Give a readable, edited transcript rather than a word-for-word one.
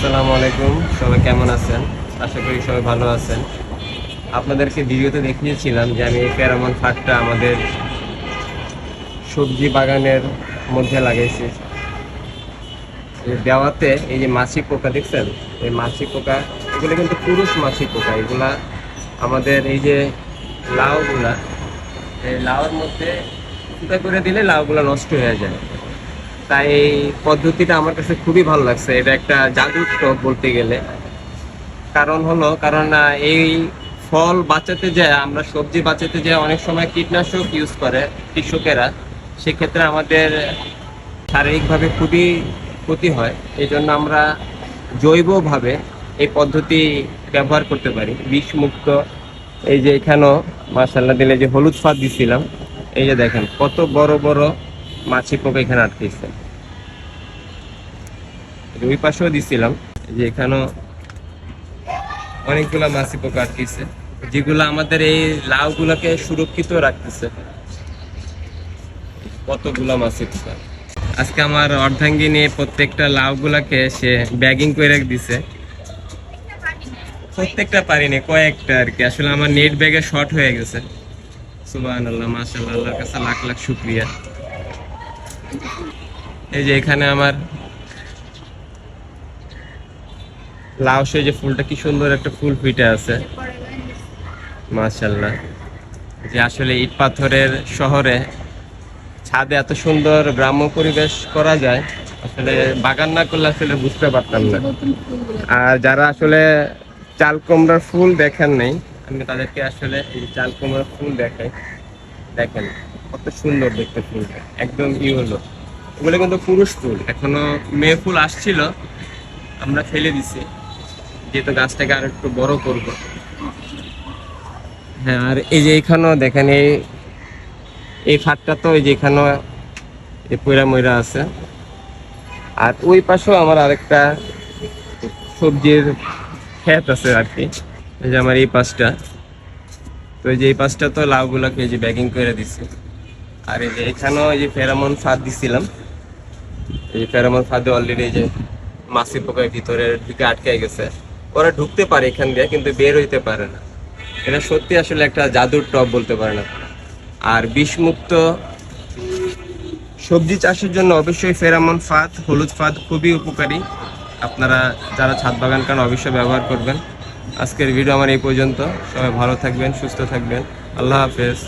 আসসালামু আলাইকুম, সবাই কেমন আছেন? আশা করি সবাই ভালো আছেন। আপনাদেরকে ভিডিওতে দেখিয়েছিলাম যে আমি এই ফেরোমন ফাঁদটা আমাদের সবজি বাগানের মধ্যে লাগাইছি। দেওয়াতে এই যে মাছি পোকা দেখছেন, এই মাছি পোকা এগুলো কিন্তু পুরুষ মাছি পোকা। এগুলা আমাদের এই যে লাউগুলা, এই লাউর মধ্যে ফুটা করে দিলে লাউগুলা নষ্ট হয়ে যায়। তাই এই পদ্ধতিটা আমার কাছে খুবই ভালো লাগছে। এটা একটা জাদুর টব বলতে গেলে। কারণ এই ফল বাঁচাতে যায়, আমরা সবজি বাঁচাতে যায় অনেক সময় কীটনাশক ইউজ করে কৃষকেরা। সেক্ষেত্রে আমাদের শারীরিকভাবে খুবই ক্ষতি হয়। এই জন্য আমরা জৈবভাবে এই পদ্ধতি ব্যবহার করতে পারি, বিষমুক্ত। এই যে এখানেও মাশাআল্লাহ দিলে যে হলুদ ফাঁদ দিছিলাম, এই যে দেখেন কত বড় বড় মাছি পোকা এখানে আটকেছে। ওই পাশেও দিছিলাম, যে এখানেও অনেকগুলা মাছি পোকা আটকেছে, যেগুলো আমাদের এই লাউগুলোকে সুরক্ষিত রাখতেছে। কতগুলা মাছি পোকা। আজকে আমার অর্ধাঙ্গিনী প্রত্যেকটা লাউগুলাকে সে ব্যাগিং করে দিছে। প্রত্যেকটা পারিনি, কয়েকটা আর কি। আসলে আমার নেট ব্যাগে শর্ট হয়ে গেছে। সুবহানাল্লাহ, মাশাআল্লাহ, আল্লাহর কাছে লাখ লাখ শুকরিয়া। এই যে এখানে আমার লাউ, সে যে ফুলটা, কি সুন্দর একটা ফুল ফুটে আছে মাশাআল্লাহ। যে আসলে ইট পাথরের শহরে ছাদে এত সুন্দর গ্রাম্য পরিবেশ করা যায়, আসলে বাগান না করলে আসলে বুঝতে পারতাম না। আর যারা আসলে চাল কুমড়ার ফুল দেখেন নাই, আমি তাদেরকে আসলে এই চাল কুমড়ার ফুল দেখাই। দেখেন কত সুন্দর দেখতে ফুলটা, একদম ইয়েলো। ওগুলো কিন্তু পুরুষ ফুল, এখনো মেয়ে ফুল আসছিল, আমরা ফেলে দিছি যেহেতু গাছটাকে আর একটু বড় করব। হ্যাঁ, আর এই যে এখানেও দেখেন এই ফাটটা তো এই যে এখানেও এই পয়রা ময়রা আছে। আর ওই পাশেও আমার আরেকটা সবজির ক্ষেত আছে আর কি। এই যে আমার এই পাশটা, তো এই যে এই পাশটা তো লাউগুলোকে এই যে ব্যাগিং করে দিছি। আর এই যে এখানেও এই যে ফেরোমন ফাঁদ দিছিলাম, এই যে ফেরোমন ফাঁদে অলরেডি এই যে মাছি পোকার ভিতরে ঢুকে আটকে গেছে। ওরা ঢুকতে পারে এখান দিয়ে, কিন্তু বের হইতে পারে না। এটা সত্যি আসলে একটা জাদুর টব বলতে পারে না। আর বিষমুক্ত সবজি চাষের জন্য অবশ্যই ফেরোমন ফাঁদ, হলুদ ফাঁদ খুবই উপকারী। আপনারা যারা ছাদ বাগান করেন অবশ্যই ব্যবহার করবেন। আজকের ভিডিও আমার এই পর্যন্ত। সবাই ভালো থাকবেন, সুস্থ থাকবেন। আল্লাহ হাফেজ।